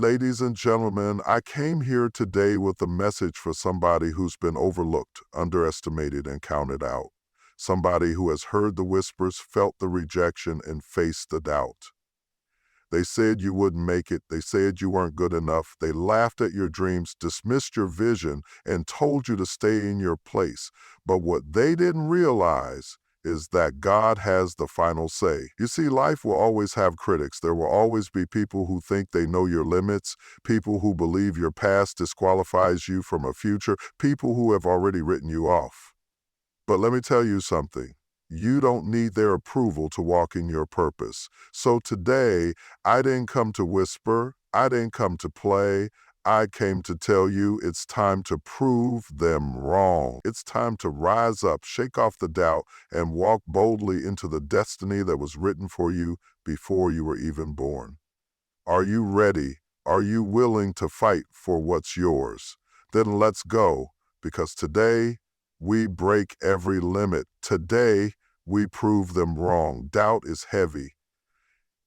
Ladies and gentlemen, I came here today with a message for somebody who's been overlooked, underestimated, and counted out. Somebody who has heard the whispers, felt the rejection, and faced the doubt. They said you wouldn't make it. They said you weren't good enough. They laughed at your dreams, dismissed your vision, and told you to stay in your place. But what they didn't realize is that God has the final say. You see, life will always have critics. There will always be people who think they know your limits, people who believe your past disqualifies you from a future, people who have already written you off. But let me tell you something. You don't need their approval to walk in your purpose. So today, I didn't come to whisper. I didn't come to play. I came to tell you it's time to prove them wrong. It's time to rise up, shake off the doubt, and walk boldly into the destiny that was written for you before you were even born. Are you ready? Are you willing to fight for what's yours? Then let's go, because today, we break every limit. Today, we prove them wrong. Doubt is heavy.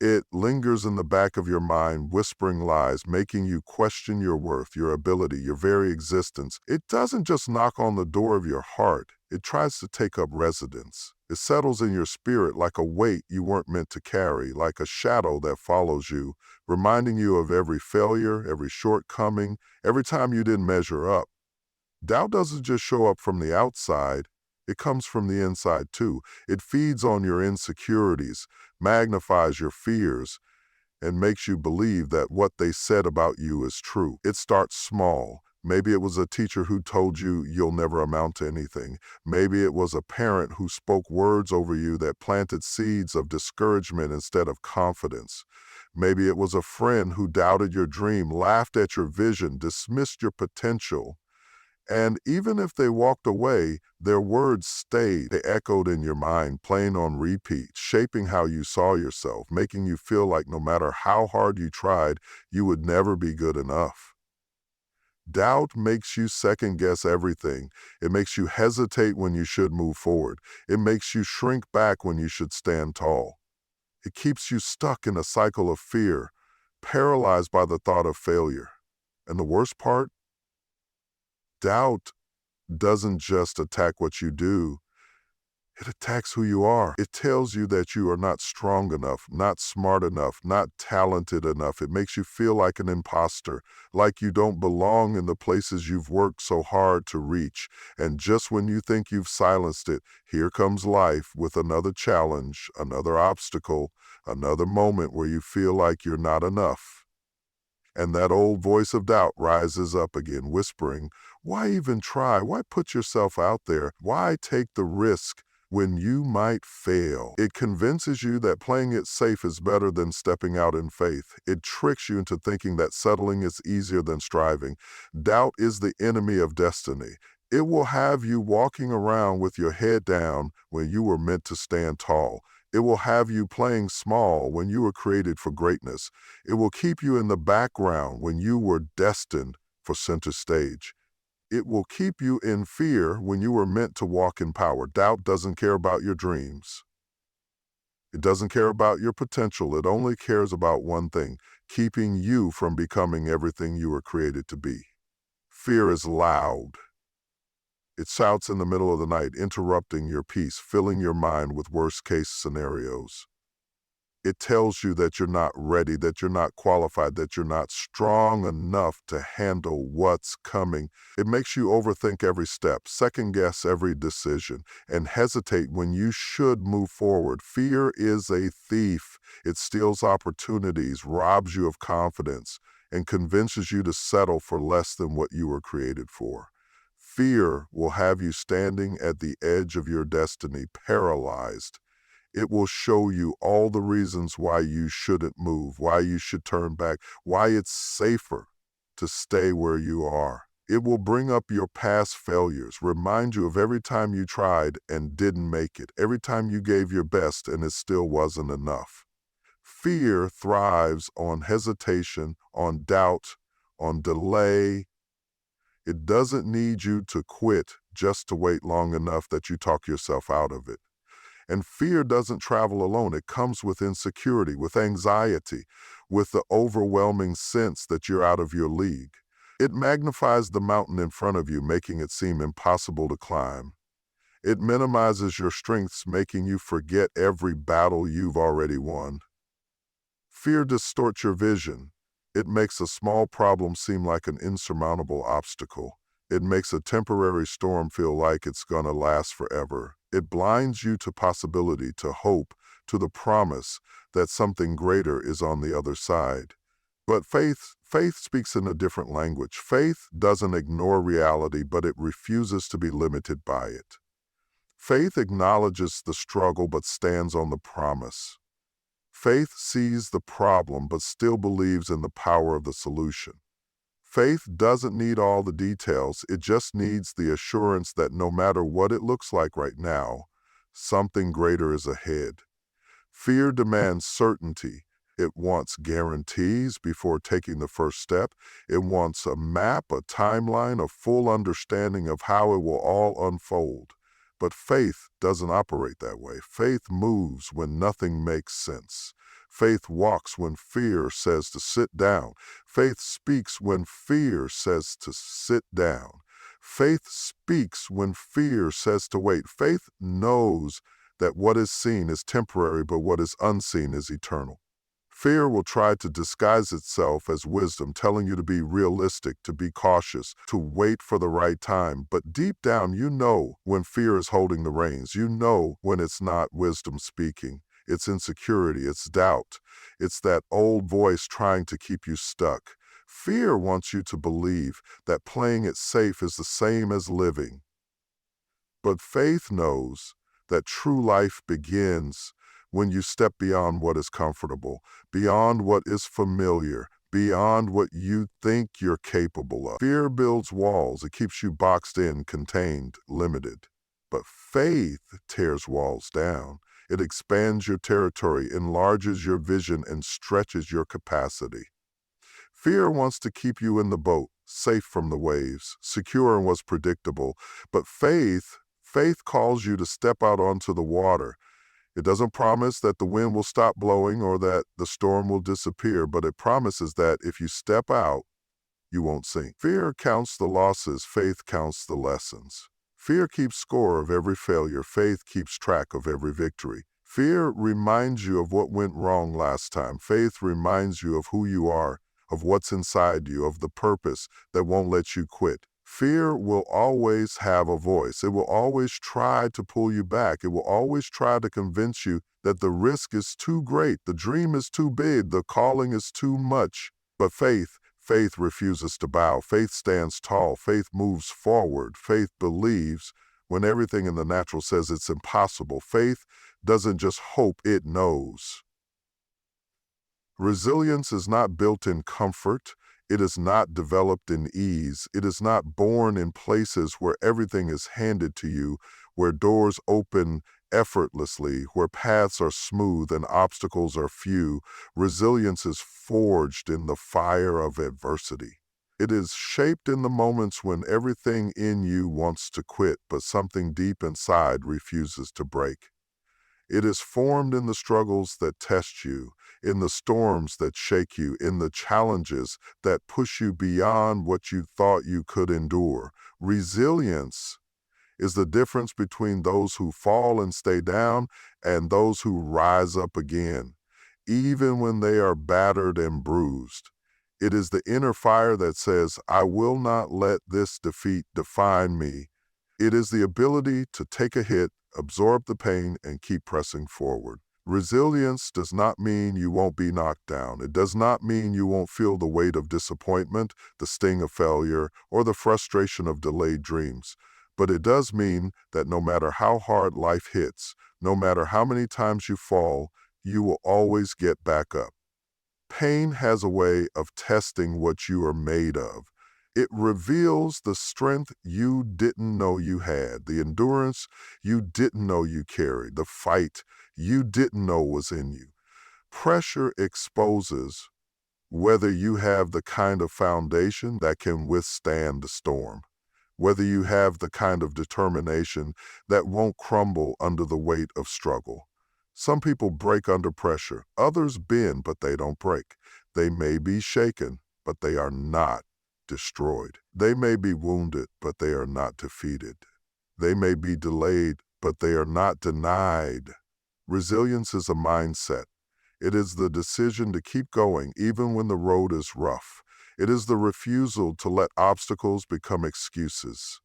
It lingers in the back of your mind, whispering lies, making you question your worth, your ability, your very existence. It doesn't just knock on the door of your heart. It tries to take up residence. It settles in your spirit like a weight you weren't meant to carry, like a shadow that follows you, reminding you of every failure, every shortcoming, every time you didn't measure up. Doubt doesn't just show up from the outside, it comes from the inside too. It feeds on your insecurities, magnifies your fears, and makes you believe that what they said about you is true. It starts small. Maybe it was a teacher who told you you'll never amount to anything. Maybe it was a parent who spoke words over you that planted seeds of discouragement instead of confidence. Maybe it was a friend who doubted your dream, laughed at your vision, dismissed your potential. And even if they walked away, their words stayed. They echoed in your mind, playing on repeat, shaping how you saw yourself, making you feel like no matter how hard you tried, you would never be good enough. Doubt makes you second-guess everything. It makes you hesitate when you should move forward. It makes you shrink back when you should stand tall. It keeps you stuck in a cycle of fear, paralyzed by the thought of failure. And the worst part? Doubt doesn't just attack what you do, it attacks who you are. It tells you that you are not strong enough, not smart enough, not talented enough. It makes you feel like an imposter, like you don't belong in the places you've worked so hard to reach. And just when you think you've silenced it, here comes life with another challenge, another obstacle, another moment where you feel like you're not enough. And that old voice of doubt rises up again, whispering, why even try? Why put yourself out there? Why take the risk when you might fail? It convinces you that playing it safe is better than stepping out in faith. It tricks you into thinking that settling is easier than striving. Doubt is the enemy of destiny. It will have you walking around with your head down when you were meant to stand tall. It will have you playing small when you were created for greatness. It will keep you in the background when you were destined for center stage. It will keep you in fear when you were meant to walk in power. Doubt doesn't care about your dreams. It doesn't care about your potential. It only cares about one thing, keeping you from becoming everything you were created to be. Fear is loud. It shouts in the middle of the night, interrupting your peace, filling your mind with worst-case scenarios. It tells you that you're not ready, that you're not qualified, that you're not strong enough to handle what's coming. It makes you overthink every step, second-guess every decision, and hesitate when you should move forward. Fear is a thief. It steals opportunities, robs you of confidence, and convinces you to settle for less than what you were created for. Fear will have you standing at the edge of your destiny, paralyzed. It will show you all the reasons why you shouldn't move, why you should turn back, why it's safer to stay where you are. It will bring up your past failures, remind you of every time you tried and didn't make it, every time you gave your best and it still wasn't enough. Fear thrives on hesitation, on doubt, on delay. It doesn't need you to quit just to wait long enough that you talk yourself out of it. And fear doesn't travel alone. It comes with insecurity, with anxiety, with the overwhelming sense that you're out of your league. It magnifies the mountain in front of you, making it seem impossible to climb. It minimizes your strengths, making you forget every battle you've already won. Fear distorts your vision. It makes a small problem seem like an insurmountable obstacle. It makes a temporary storm feel like it's gonna last forever. It blinds you to possibility, to hope, to the promise that something greater is on the other side. But faith speaks in a different language. Faith doesn't ignore reality, but it refuses to be limited by it. Faith acknowledges the struggle but stands on the promise. Faith sees the problem but still believes in the power of the solution. Faith doesn't need all the details, it just needs the assurance that no matter what it looks like right now, something greater is ahead. Fear demands certainty. It wants guarantees before taking the first step. It wants a map, a timeline, a full understanding of how it will all unfold. But faith doesn't operate that way. Faith moves when nothing makes sense. Faith walks when fear says to sit down. Faith speaks when fear says to sit down. Faith speaks when fear says to wait. Faith knows that what is seen is temporary, but what is unseen is eternal. Fear will try to disguise itself as wisdom, telling you to be realistic, to be cautious, to wait for the right time. But deep down, you know when fear is holding the reins. You know when it's not wisdom speaking. It's insecurity, it's doubt. It's that old voice trying to keep you stuck. Fear wants you to believe that playing it safe is the same as living. But faith knows that true life begins when you step beyond what is comfortable, beyond what is familiar, beyond what you think you're capable of. Fear builds walls. It keeps you boxed in, contained, limited. But faith tears walls down. It expands your territory, enlarges your vision, and stretches your capacity. Fear wants to keep you in the boat, safe from the waves, secure in what's predictable. But faith calls you to step out onto the water. It doesn't promise that the wind will stop blowing or that the storm will disappear, but it promises that if you step out, you won't sink. Fear counts the losses, faith counts the lessons. Fear keeps score of every failure, faith keeps track of every victory. Fear reminds you of what went wrong last time. Faith reminds you of who you are, of what's inside you, of the purpose that won't let you quit. Fear will always have a voice. It will always try to pull you back. It will always try to convince you that the risk is too great, the dream is too big, the calling is too much. But faith refuses to bow. Faith stands tall. Faith moves forward. Faith believes when everything in the natural says it's impossible. Faith doesn't just hope, it knows. Resilience is not built in comfort. It is not developed in ease. It is not born in places where everything is handed to you, where doors open effortlessly, where paths are smooth and obstacles are few. Resilience is forged in the fire of adversity. It is shaped in the moments when everything in you wants to quit, but something deep inside refuses to break. It is formed in the struggles that test you, in the storms that shake you, in the challenges that push you beyond what you thought you could endure. Resilience is the difference between those who fall and stay down and those who rise up again, even when they are battered and bruised. It is the inner fire that says, I will not let this defeat define me. It is the ability to take a hit, absorb the pain, and keep pressing forward. Resilience does not mean you won't be knocked down. It does not mean you won't feel the weight of disappointment, the sting of failure, or the frustration of delayed dreams. But it does mean that no matter how hard life hits, no matter how many times you fall, you will always get back up. Pain has a way of testing what you are made of. It reveals the strength you didn't know you had, the endurance you didn't know you carried, the fight you didn't know was in you. Pressure exposes whether you have the kind of foundation that can withstand the storm, whether you have the kind of determination that won't crumble under the weight of struggle. Some people break under pressure. Others bend, but they don't break. They may be shaken, but they are not destroyed. They may be wounded, but they are not defeated. They may be delayed, but they are not denied. Resilience is a mindset. It is the decision to keep going even when the road is rough. It is the refusal to let obstacles become excuses.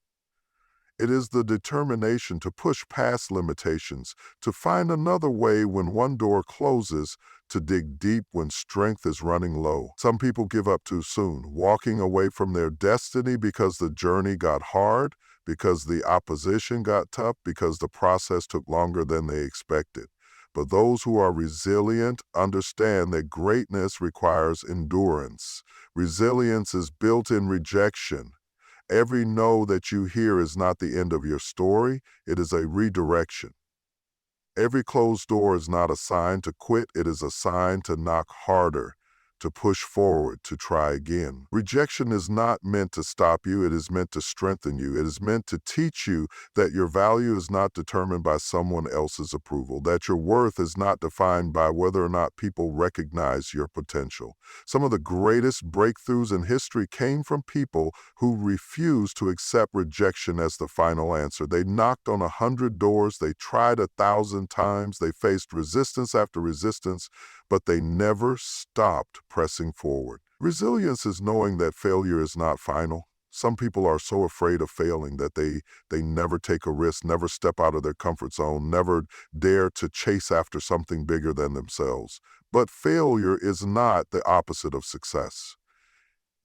It is the determination to push past limitations, to find another way when one door closes, to dig deep when strength is running low. Some people give up too soon, walking away from their destiny because the journey got hard, because the opposition got tough, because the process took longer than they expected. But those who are resilient understand that greatness requires endurance. Resilience is built in rejection. Every no that you hear is not the end of your story, it is a redirection. Every closed door is not a sign to quit, it is a sign to knock harder, to push forward, to try again. Rejection is not meant to stop you, it is meant to strengthen you. It is meant to teach you that your value is not determined by someone else's approval, that your worth is not defined by whether or not people recognize your potential. Some of the greatest breakthroughs in history came from people who refused to accept rejection as the final answer. They knocked on 100 doors, they tried 1,000 times, they faced resistance after resistance, but they never stopped pressing forward. Resilience is knowing that failure is not final. Some people are so afraid of failing that they never take a risk, never step out of their comfort zone, never dare to chase after something bigger than themselves. But failure is not the opposite of success.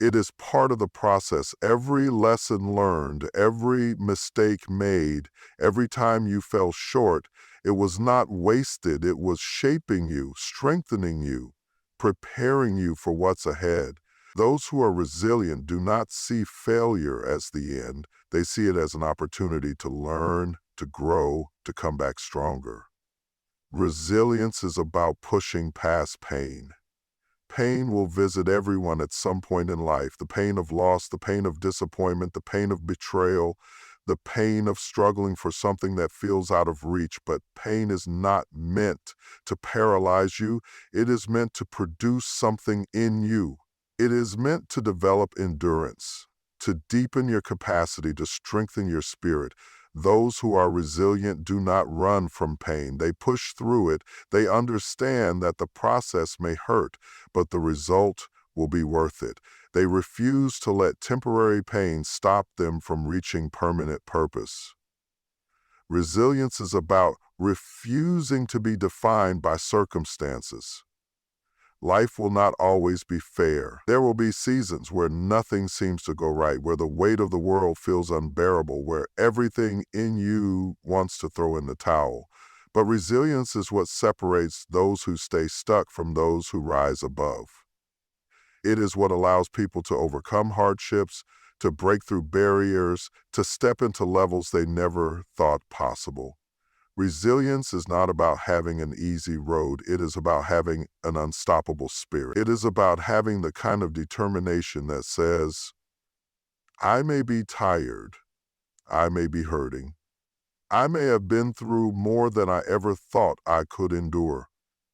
It is part of the process. Every lesson learned, every mistake made, every time you fell short, it was not wasted. It was shaping you, strengthening you, preparing you for what's ahead. Those who are resilient do not see failure as the end. They see it as an opportunity to learn, to grow, to come back stronger. Resilience is about pushing past pain. Pain will visit everyone at some point in life. The pain of loss, the pain of disappointment, the pain of betrayal, the pain of struggling for something that feels out of reach. But pain is not meant to paralyze you. It is meant to produce something in you. It is meant to develop endurance, to deepen your capacity, to strengthen your spirit. Those who are resilient do not run from pain. They push through it. They understand that the process may hurt, but the result will be worth it. They refuse to let temporary pain stop them from reaching permanent purpose. Resilience is about refusing to be defined by circumstances. Life will not always be fair. There will be seasons where nothing seems to go right, where the weight of the world feels unbearable, where everything in you wants to throw in the towel. But resilience is what separates those who stay stuck from those who rise above. It is what allows people to overcome hardships, to break through barriers, to step into levels they never thought possible. Resilience is not about having an easy road. It is about having an unstoppable spirit. It is about having the kind of determination that says, I may be tired, I may be hurting, I may have been through more than I ever thought I could endure,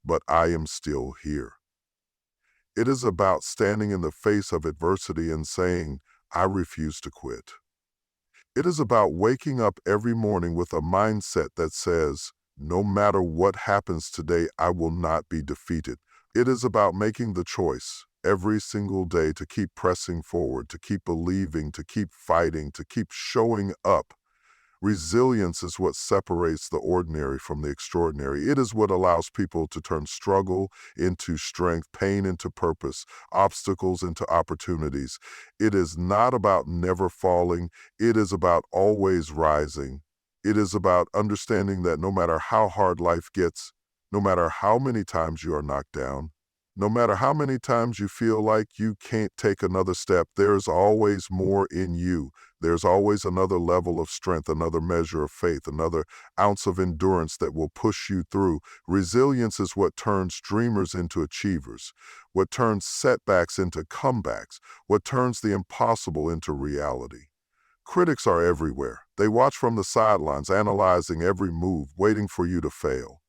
but I am still here. It is about standing in the face of adversity and saying, I refuse to quit. It is about waking up every morning with a mindset that says, no matter what happens today, I will not be defeated. It is about making the choice every single day to keep pressing forward, to keep believing, to keep fighting, to keep showing up. Resilience is what separates the ordinary from the extraordinary. It is what allows people to turn struggle into strength, pain into purpose, obstacles into opportunities. It is not about never falling. It is about always rising. It is about understanding that no matter how hard life gets, no matter how many times you are knocked down, no matter how many times you feel like you can't take another step, there's always more in you. There's always another level of strength, another measure of faith, another ounce of endurance that will push you through. Resilience is what turns dreamers into achievers, what turns setbacks into comebacks, what turns the impossible into reality. Critics are everywhere. They watch from the sidelines, analyzing every move, waiting for you to fail.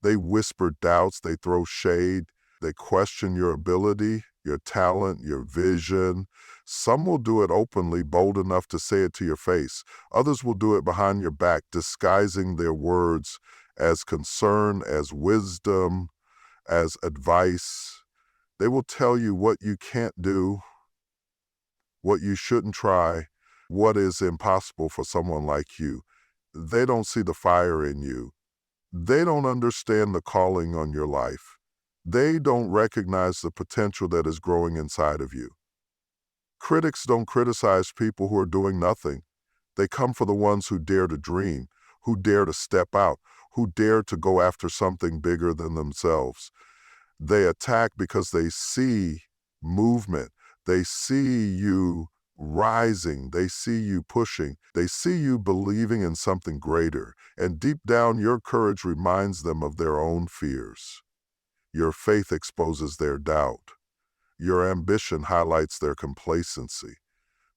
They whisper doubts, they throw shade, they question your ability, your talent, your vision. Some will do it openly, bold enough to say it to your face. Others will do it behind your back, disguising their words as concern, as wisdom, as advice. They will tell you what you can't do, what you shouldn't try, what is impossible for someone like you. They don't see the fire in you. They don't understand the calling on your life. They don't recognize the potential that is growing inside of you. Critics don't criticize people who are doing nothing. They come for the ones who dare to dream, who dare to step out, who dare to go after something bigger than themselves. They attack because they see movement. They see you rising. They see you pushing. They see you believing in something greater. And deep down, your courage reminds them of their own fears. Your faith exposes their doubt. Your ambition highlights their complacency.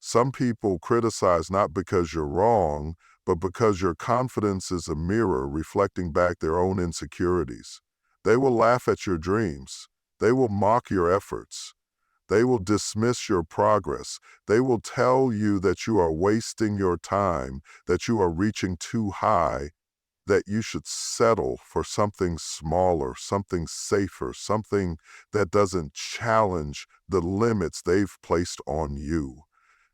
Some people criticize not because you're wrong, but because your confidence is a mirror reflecting back their own insecurities. They will laugh at your dreams. They will mock your efforts. They will dismiss your progress. They will tell you that you are wasting your time, that you are reaching too high, that you should settle for something smaller, something safer, something that doesn't challenge the limits they've placed on you.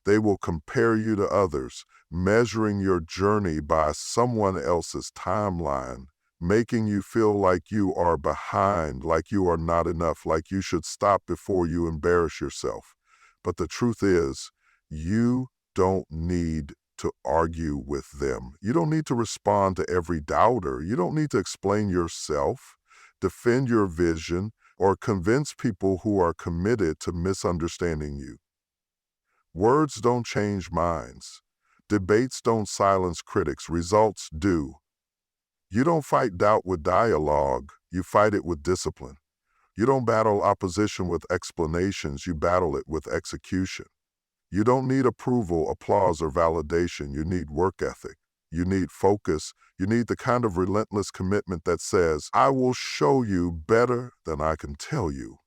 They will compare you to others, measuring your journey by someone else's timeline, making you feel like you are behind, like you are not enough, like you should stop before you embarrass yourself. But the truth is, you don't need to argue with them. You don't need to respond to every doubter. You don't need to explain yourself, defend your vision, or convince people who are committed to misunderstanding you. Words don't change minds. Debates don't silence critics. Results do. You don't fight doubt with dialogue. You fight it with discipline. You don't battle opposition with explanations. You battle it with execution. You don't need approval, applause, or validation. You need work ethic. You need focus. You need the kind of relentless commitment that says, I will show you better than I can tell you.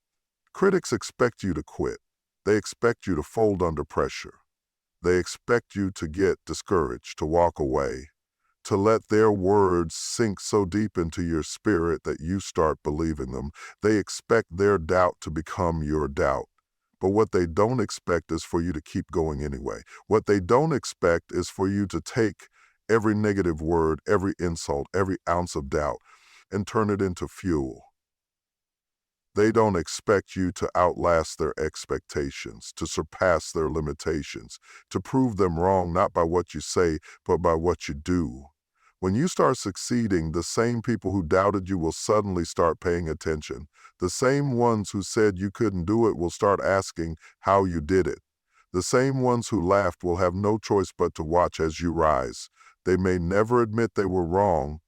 Critics expect you to quit. They expect you to fold under pressure. They expect you to get discouraged, to walk away, to let their words sink so deep into your spirit that you start believing them. They expect their doubt to become your doubt. But what they don't expect is for you to keep going anyway. What they don't expect is for you to take every negative word, every insult, every ounce of doubt, and turn it into fuel. They don't expect you to outlast their expectations, to surpass their limitations, to prove them wrong not by what you say, but by what you do. When you start succeeding, the same people who doubted you will suddenly start paying attention. The same ones who said you couldn't do it will start asking how you did it. The same ones who laughed will have no choice but to watch as you rise. They may never admit they were wrong,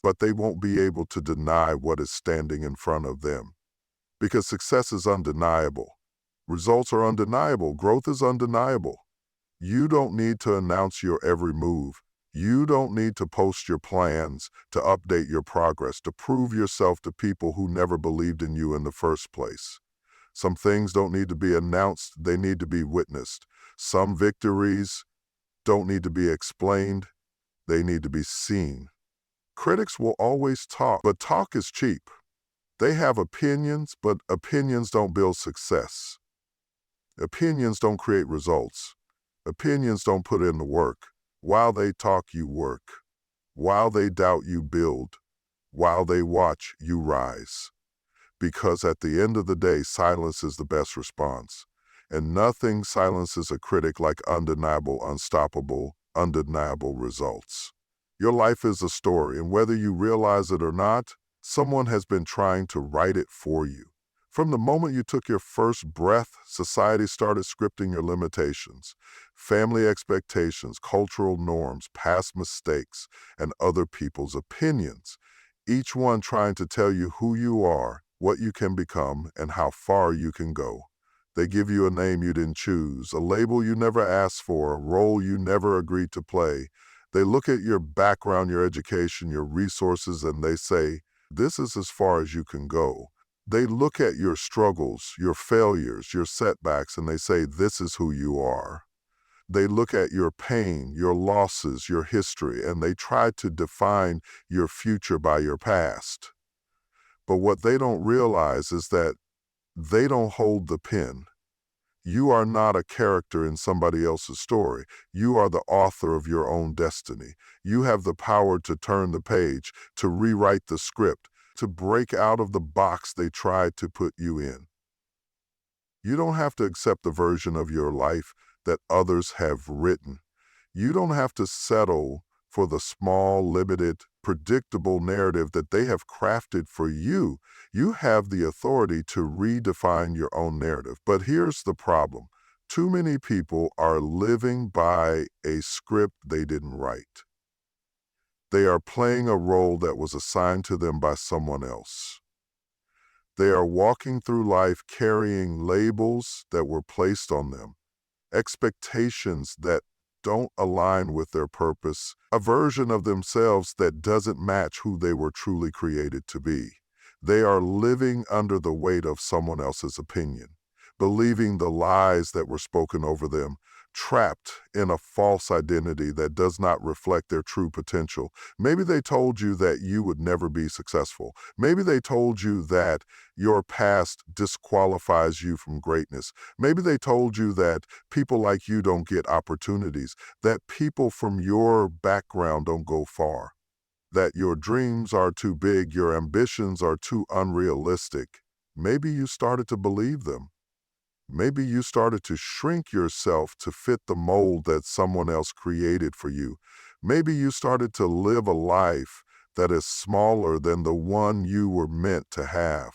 but they won't be able to deny what is standing in front of them. Because success is undeniable. Results are undeniable. Growth is undeniable. You don't need to announce your every move. You don't need to post your plans, to update your progress, to prove yourself to people who never believed in you in the first place. Some things don't need to be announced, they need to be witnessed. Some victories don't need to be explained, they need to be seen. Critics will always talk, but talk is cheap. They have opinions, but opinions don't build success. Opinions don't create results. Opinions don't put in the work. While they talk, you work. While they doubt, you build. While they watch, you rise. Because at the end of the day, silence is the best response. And nothing silences a critic like undeniable, unstoppable, undeniable results. Your life is a story, and whether you realize it or not, someone has been trying to write it for you. From the moment you took your first breath, society started scripting your limitations, family expectations, cultural norms, past mistakes, and other people's opinions, each one trying to tell you who you are, what you can become, and how far you can go. They give you a name you didn't choose, a label you never asked for, a role you never agreed to play. They look at your background, your education, your resources, and they say, This is as far as you can go. They look at your struggles, your failures, your setbacks, and they say, this is who you are. They look at your pain, your losses, your history, and they try to define your future by your past. But what they don't realize is that they don't hold the pen. You are not a character in somebody else's story. You are the author of your own destiny. You have the power to turn the page, to rewrite the script, to break out of the box they tried to put you in. You don't have to accept the version of your life that others have written. You don't have to settle for the small, limited, predictable narrative that they have crafted for you. You have the authority to redefine your own narrative. But here's the problem. Too many people are living by a script they didn't write. They are playing a role that was assigned to them by someone else. They are walking through life carrying labels that were placed on them, expectations that don't align with their purpose, a version of themselves that doesn't match who they were truly created to be. They are living under the weight of someone else's opinion, believing the lies that were spoken over them, trapped in a false identity that does not reflect their true potential. Maybe they told you that you would never be successful. Maybe they told you that your past disqualifies you from greatness. Maybe they told you that people like you don't get opportunities, that people from your background don't go far, that your dreams are too big, your ambitions are too unrealistic. Maybe you started to believe them. Maybe you started to shrink yourself to fit the mold that someone else created for you. Maybe you started to live a life that is smaller than the one you were meant to have.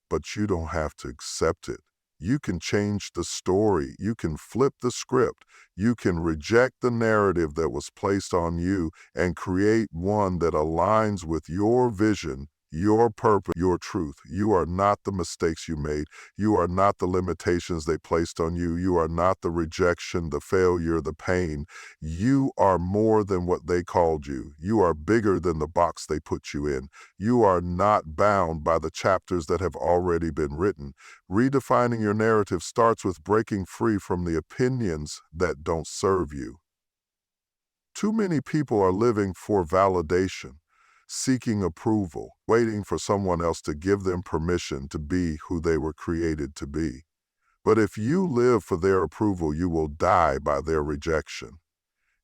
But you don't have to accept it. You can change the story. You can flip the script. You can reject the narrative that was placed on you and create one that aligns with your vision, your purpose, your truth. You are not the mistakes you made. You are not the limitations they placed on you. You are not the rejection, the failure, the pain. You are more than what they called you. You are bigger than the box they put you in. You are not bound by the chapters that have already been written. Redefining your narrative starts with breaking free from the opinions that don't serve you. Too many people are living for validation, seeking approval, waiting for someone else to give them permission to be who they were created to be. But if you live for their approval, you will die by their rejection.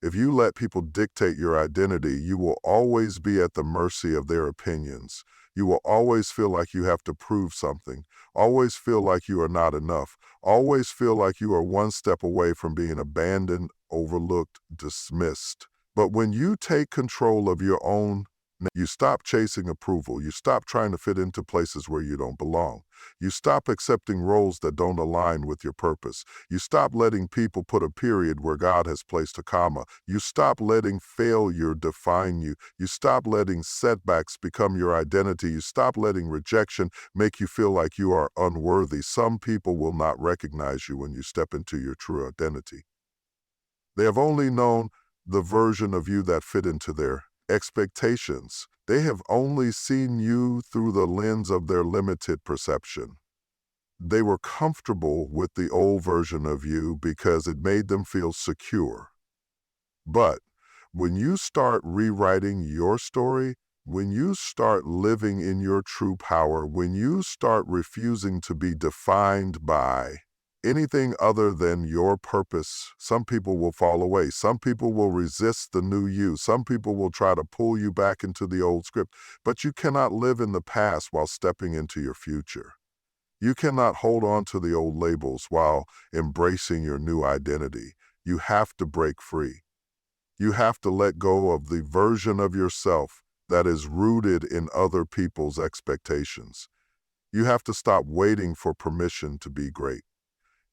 If you let people dictate your identity, you will always be at the mercy of their opinions. You will always feel like you have to prove something, always feel like you are not enough, always feel like you are one step away from being abandoned, overlooked, dismissed. But when you take control of your own, you stop chasing approval. You stop trying to fit into places where you don't belong. You stop accepting roles that don't align with your purpose. You stop letting people put a period where God has placed a comma. You stop letting failure define you. You stop letting setbacks become your identity. You stop letting rejection make you feel like you are unworthy. Some people will not recognize you when you step into your true identity. They have only known the version of you that fit into their expectations. They have only seen you through the lens of their limited perception. They were comfortable with the old version of you because it made them feel secure. But when you start rewriting your story, when you start living in your true power, when you start refusing to be defined by anything other than your purpose, some people will fall away. Some people will resist the new you. Some people will try to pull you back into the old script. But you cannot live in the past while stepping into your future. You cannot hold on to the old labels while embracing your new identity. You have to break free. You have to let go of the version of yourself that is rooted in other people's expectations. You have to stop waiting for permission to be great.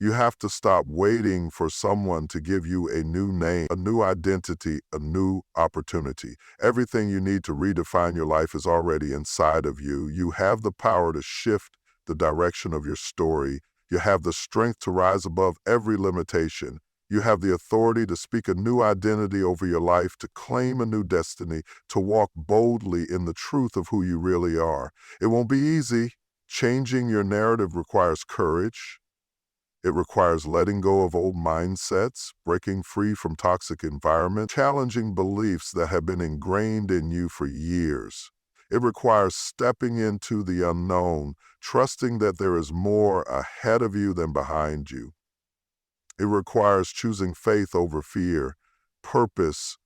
You have to stop waiting for someone to give you a new name, a new identity, a new opportunity. Everything you need to redefine your life is already inside of you. You have the power to shift the direction of your story. You have the strength to rise above every limitation. You have the authority to speak a new identity over your life, to claim a new destiny, to walk boldly in the truth of who you really are. It won't be easy. Changing your narrative requires courage. It requires letting go of old mindsets, breaking free from toxic environments, challenging beliefs that have been ingrained in you for years. It requires stepping into the unknown, trusting that there is more ahead of you than behind you. It requires choosing faith over fear, purpose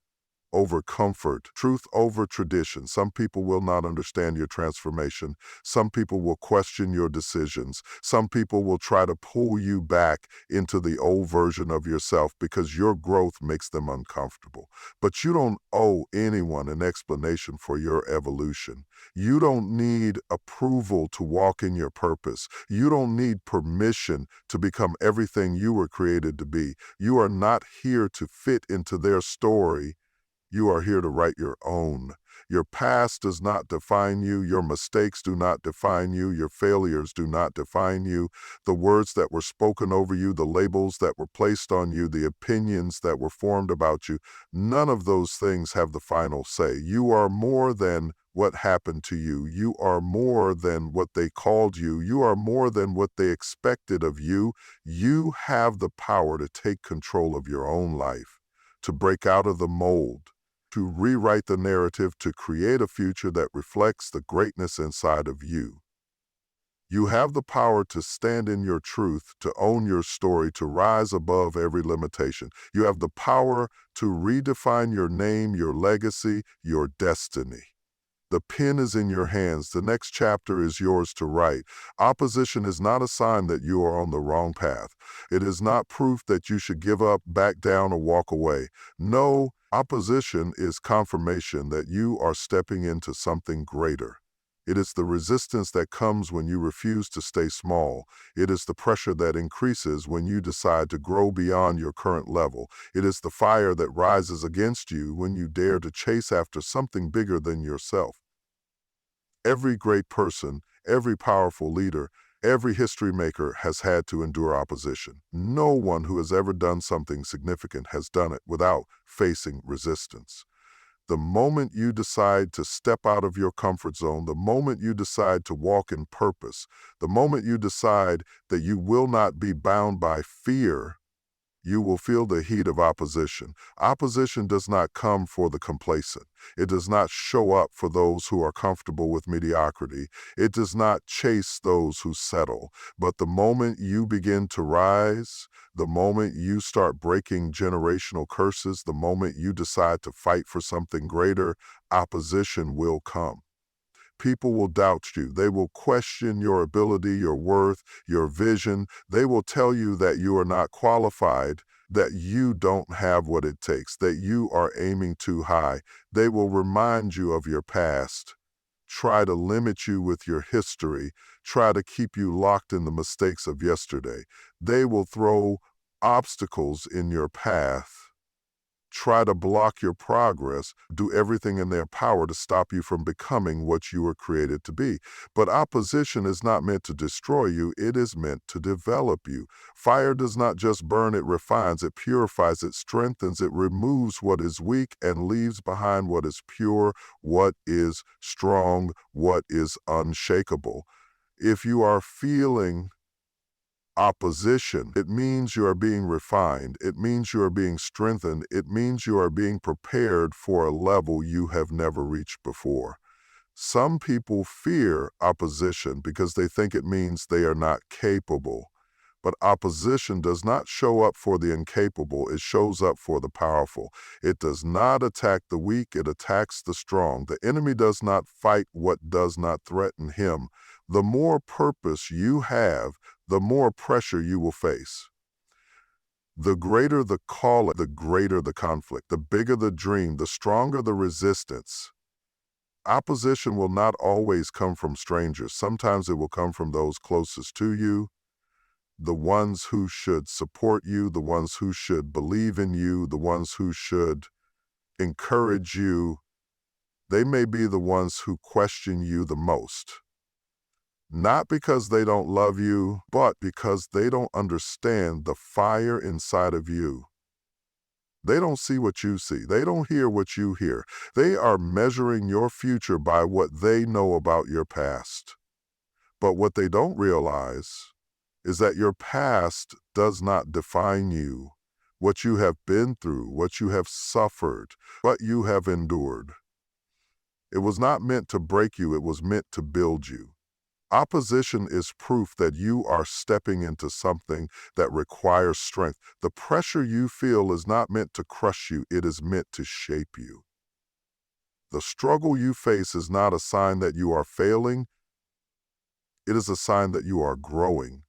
over comfort, truth over tradition. Some people will not understand your transformation. Some people will question your decisions. Some people will try to pull you back into the old version of yourself because your growth makes them uncomfortable. But you don't owe anyone an explanation for your evolution. You don't need approval to walk in your purpose. You don't need permission to become everything you were created to be. You are not here to fit into their story. You are here to write your own. Your past does not define you. Your mistakes do not define you. Your failures do not define you. The words that were spoken over you, the labels that were placed on you, the opinions that were formed about you, none of those things have the final say. You are more than what happened to you. You are more than what they called you. You are more than what they expected of you. You have the power to take control of your own life, to break out of the mold, to rewrite the narrative, to create a future that reflects the greatness inside of you. You have the power to stand in your truth, to own your story, to rise above every limitation. You have the power to redefine your name, your legacy, your destiny. The pen is in your hands. The next chapter is yours to write. Opposition is not a sign that you are on the wrong path. It is not proof that you should give up, back down, or walk away. No, opposition is confirmation that you are stepping into something greater. It is the resistance that comes when you refuse to stay small. It is the pressure that increases when you decide to grow beyond your current level. It is the fire that rises against you when you dare to chase after something bigger than yourself. Every great person, every powerful leader, every history maker has had to endure opposition. No one who has ever done something significant has done it without facing resistance. The moment you decide to step out of your comfort zone, the moment you decide to walk in purpose, the moment you decide that you will not be bound by fear, you will feel the heat of opposition. Opposition does not come for the complacent. It does not show up for those who are comfortable with mediocrity. It does not chase those who settle. But the moment you begin to rise, the moment you start breaking generational curses, the moment you decide to fight for something greater, opposition will come. People will doubt you. They will question your ability, your worth, your vision. They will tell you that you are not qualified, that you don't have what it takes, that you are aiming too high. They will remind you of your past, try to limit you with your history, try to keep you locked in the mistakes of yesterday. They will throw obstacles in your path, try to block your progress, do everything in their power to stop you from becoming what you were created to be. But opposition is not meant to destroy you, it is meant to develop you. Fire does not just burn, it refines, it purifies, it strengthens, it removes what is weak and leaves behind what is pure, what is strong, what is unshakable. If you are feeling opposition, it means you are being refined. It means you are being strengthened. It means you are being prepared for a level you have never reached before. Some people fear opposition because they think it means they are not capable. But opposition does not show up for the incapable, it shows up for the powerful. It does not attack the weak, it attacks the strong. The enemy does not fight what does not threaten him. The more purpose you have, the more pressure you will face. The greater the call, the greater the conflict. The bigger the dream, the stronger the resistance. Opposition will not always come from strangers. Sometimes it will come from those closest to you, the ones who should support you, the ones who should believe in you, the ones who should encourage you. They may be the ones who question you the most. Not because they don't love you, but because they don't understand the fire inside of you. They don't see what you see. They don't hear what you hear. They are measuring your future by what they know about your past. But what they don't realize is that your past does not define you. What you have been through, what you have suffered, what you have endured. It was not meant to break you, it was meant to build you. Opposition is proof that you are stepping into something that requires strength. The pressure you feel is not meant to crush you, it is meant to shape you. The struggle you face is not a sign that you are failing, it is a sign that you are growing.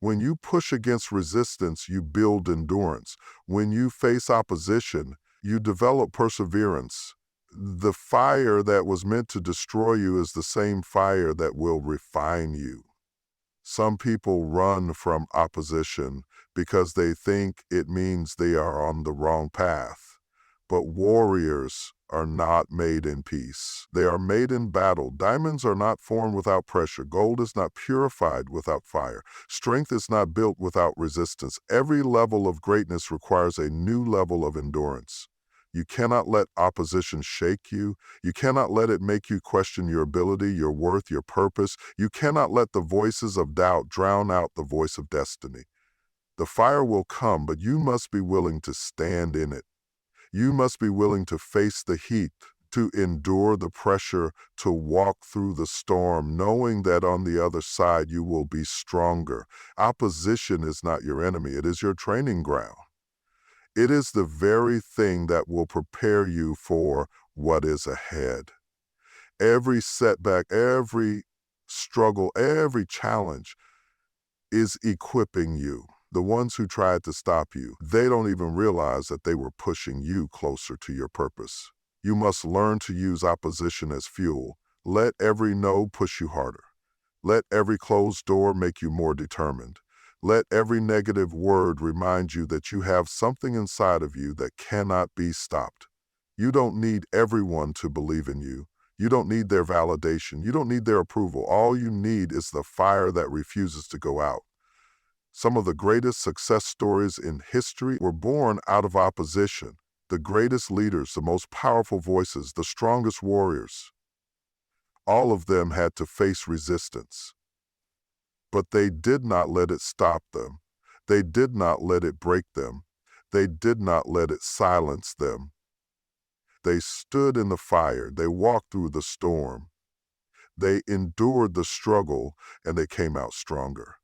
When you push against resistance, you build endurance. When you face opposition, you develop perseverance. The fire that was meant to destroy you is the same fire that will refine you. Some people run from opposition because they think it means they are on the wrong path. But warriors are not made in peace. They are made in battle. Diamonds are not formed without pressure. Gold is not purified without fire. Strength is not built without resistance. Every level of greatness requires a new level of endurance. You cannot let opposition shake you. You cannot let it make you question your ability, your worth, your purpose. You cannot let the voices of doubt drown out the voice of destiny. The fire will come, but you must be willing to stand in it. You must be willing to face the heat, to endure the pressure, to walk through the storm, knowing that on the other side you will be stronger. Opposition is not your enemy, it is your training ground. It is the very thing that will prepare you for what is ahead. Every setback, every struggle, every challenge is equipping you. The ones who tried to stop you, they don't even realize that they were pushing you closer to your purpose. You must learn to use opposition as fuel. Let every no push you harder. Let every closed door make you more determined. Let every negative word remind you that you have something inside of you that cannot be stopped. You don't need everyone to believe in you. You don't need their validation. You don't need their approval. All you need is the fire that refuses to go out. Some of the greatest success stories in history were born out of opposition. The greatest leaders, the most powerful voices, the strongest warriors, all of them had to face resistance. But they did not let it stop them. They did not let it break them. They did not let it silence them. They stood in the fire. They walked through the storm. They endured the struggle, and they came out stronger.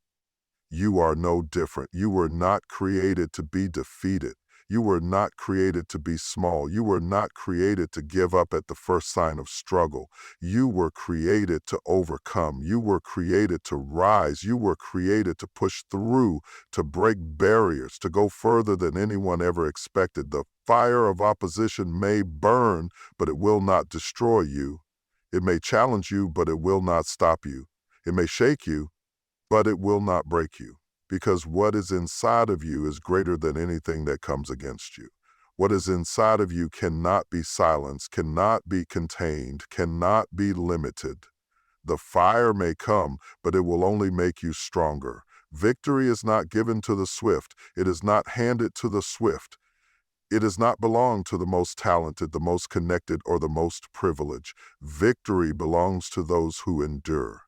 You are no different. You were not created to be defeated. You were not created to be small. You were not created to give up at the first sign of struggle. You were created to overcome. You were created to rise. You were created to push through, to break barriers, to go further than anyone ever expected. The fire of opposition may burn, but it will not destroy you. It may challenge you, but it will not stop you. It may shake you, but it will not break you, because what is inside of you is greater than anything that comes against you. What is inside of you cannot be silenced, cannot be contained, cannot be limited. The fire may come, but it will only make you stronger. Victory is not given to the swift. It is not handed to the swift. It does not belong to the most talented, the most connected, or the most privileged. Victory belongs to those who endure.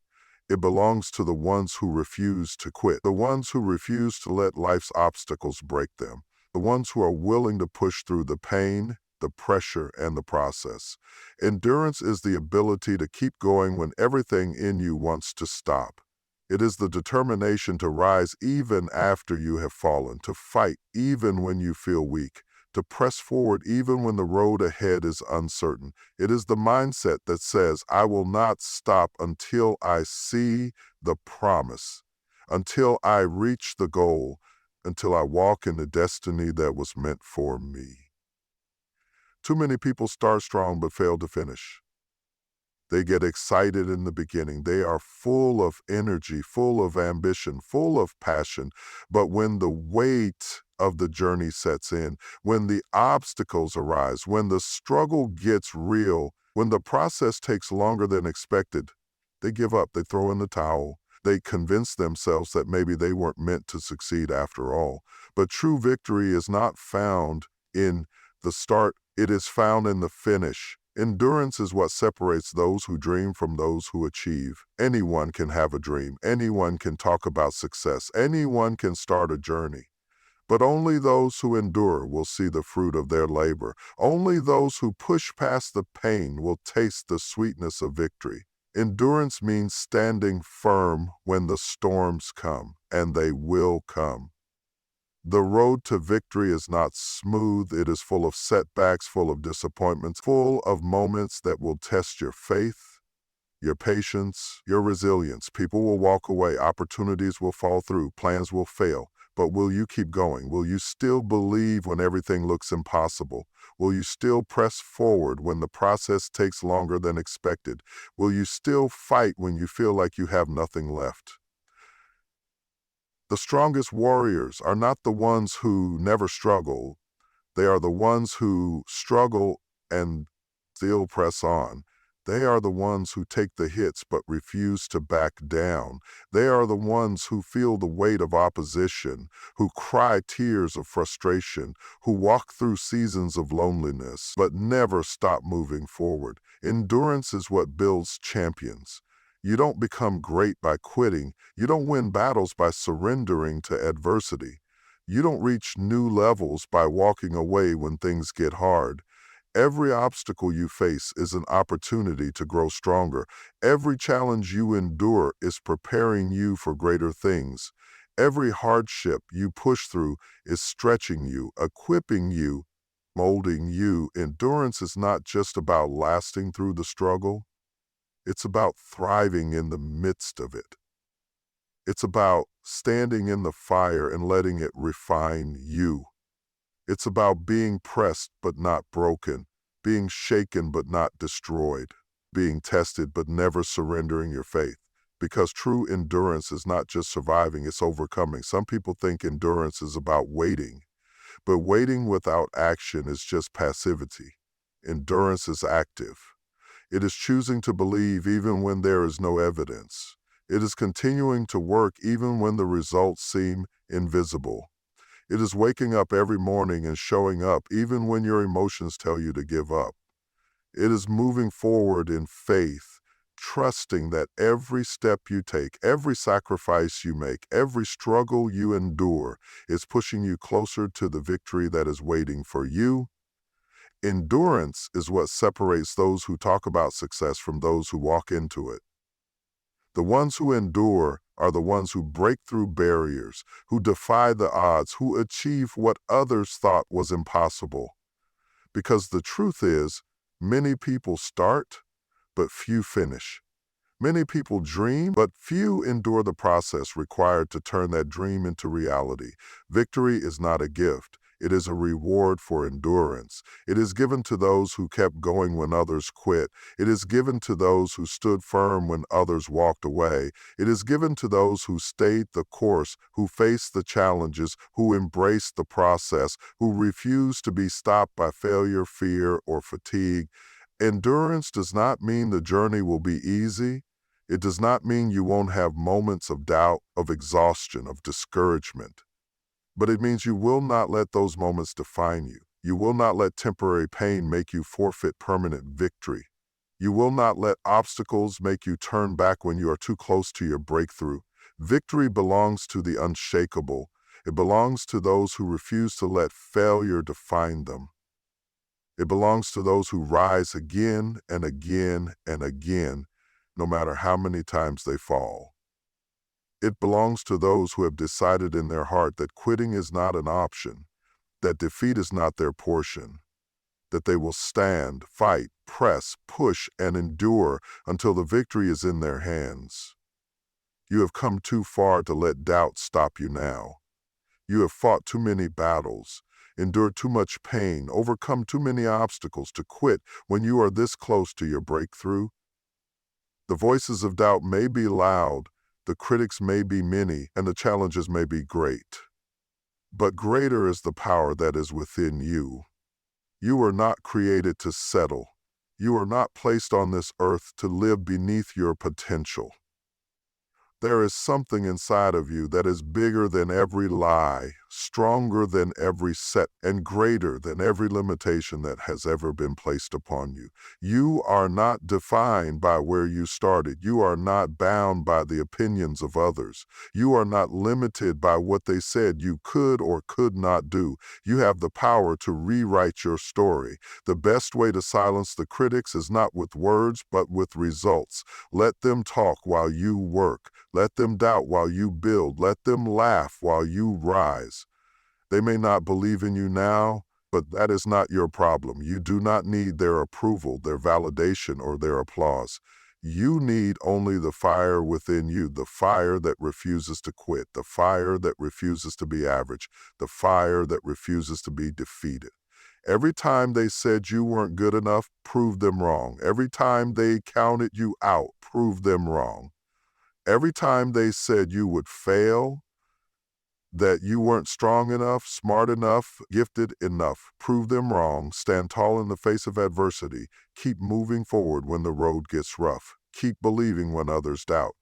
It belongs to the ones who refuse to quit, the ones who refuse to let life's obstacles break them, the ones who are willing to push through the pain, the pressure, and the process. Endurance is the ability to keep going when everything in you wants to stop. It is the determination to rise even after you have fallen, to fight even when you feel weak, to press forward even when the road ahead is uncertain. It is the mindset that says, I will not stop until I see the promise, until I reach the goal, until I walk in the destiny that was meant for me. Too many people start strong but fail to finish. They get excited in the beginning. They are full of energy, full of ambition, full of passion. But when the weight of the journey sets in, when the obstacles arise, when the struggle gets real, when the process takes longer than expected, they give up, they throw in the towel. They convince themselves that maybe they weren't meant to succeed after all. But true victory is not found in the start, it is found in the finish. Endurance is what separates those who dream from those who achieve. Anyone can have a dream. Anyone can talk about success. Anyone can start a journey. But only those who endure will see the fruit of their labor. Only those who push past the pain will taste the sweetness of victory. Endurance means standing firm when the storms come, and they will come. The road to victory is not smooth. It is full of setbacks, full of disappointments, full of moments that will test your faith, your patience, your resilience. People will walk away. Opportunities will fall through. Plans will fail. But will you keep going? Will you still believe when everything looks impossible? Will you still press forward when the process takes longer than expected? Will you still fight when you feel like you have nothing left? The strongest warriors are not the ones who never struggle. They are the ones who struggle and still press on. They are the ones who take the hits but refuse to back down. They are the ones who feel the weight of opposition, who cry tears of frustration, who walk through seasons of loneliness but never stop moving forward. Endurance is what builds champions. You don't become great by quitting. You don't win battles by surrendering to adversity. You don't reach new levels by walking away when things get hard. Every obstacle you face is an opportunity to grow stronger. Every challenge you endure is preparing you for greater things. Every hardship you push through is stretching you, equipping you, molding you. Endurance is not just about lasting through the struggle. It's about thriving in the midst of it. It's about standing in the fire and letting it refine you. It's about being pressed but not broken, being shaken but not destroyed, being tested but never surrendering your faith. Because true endurance is not just surviving, it's overcoming. Some people think endurance is about waiting, but waiting without action is just passivity. Endurance is active. It is choosing to believe even when there is no evidence. It is continuing to work even when the results seem invisible. It is waking up every morning and showing up even when your emotions tell you to give up. It is moving forward in faith, trusting that every step you take, every sacrifice you make, every struggle you endure is pushing you closer to the victory that is waiting for you. Endurance is what separates those who talk about success from those who walk into it. The ones who endure are the ones who break through barriers, who defy the odds, who achieve what others thought was impossible. Because the truth is, many people start, but few finish. Many people dream, but few endure the process required to turn that dream into reality. Victory is not a gift. It is a reward for endurance. It is given to those who kept going when others quit. It is given to those who stood firm when others walked away. It is given to those who stayed the course, who faced the challenges, who embraced the process, who refused to be stopped by failure, fear, or fatigue. Endurance does not mean the journey will be easy. It does not mean you won't have moments of doubt, of exhaustion, of discouragement. But it means you will not let those moments define you. You will not let temporary pain make you forfeit permanent victory. You will not let obstacles make you turn back when you are too close to your breakthrough. Victory belongs to the unshakable. It belongs to those who refuse to let failure define them. It belongs to those who rise again and again and again, no matter how many times they fall. It belongs to those who have decided in their heart that quitting is not an option, that defeat is not their portion, that they will stand, fight, press, push, and endure until the victory is in their hands. You have come too far to let doubt stop you now. You have fought too many battles, endured too much pain, overcome too many obstacles to quit when you are this close to your breakthrough. The voices of doubt may be loud, the critics may be many, and the challenges may be great. But greater is the power that is within you. You are not created to settle. You are not placed on this earth to live beneath your potential. There is something inside of you that is bigger than every lie, stronger than every set and greater than every limitation that has ever been placed upon you. You are not defined by where you started. You are not bound by the opinions of others. You are not limited by what they said you could or could not do. You have the power to rewrite your story. The best way to silence the critics is not with words, but with results. Let them talk while you work. Let them doubt while you build. Let them laugh while you rise. They may not believe in you now, but that is not your problem. You do not need their approval, their validation, or their applause. You need only the fire within you, the fire that refuses to quit, the fire that refuses to be average, the fire that refuses to be defeated. Every time they said you weren't good enough, prove them wrong. Every time they counted you out, prove them wrong. Every time they said you would fail, that you weren't strong enough, smart enough, gifted enough, prove them wrong. Stand tall in the face of adversity. Keep moving forward when the road gets rough. Keep believing when others doubt.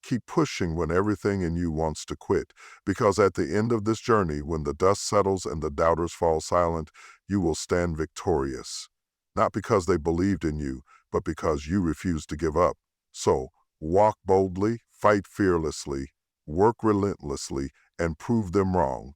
Keep pushing when everything in you wants to quit, because at the end of this journey, when the dust settles and the doubters fall silent, you will stand victorious. Not because they believed in you, but because you refused to give up. So, walk boldly, fight fearlessly, work relentlessly, and prove them wrong.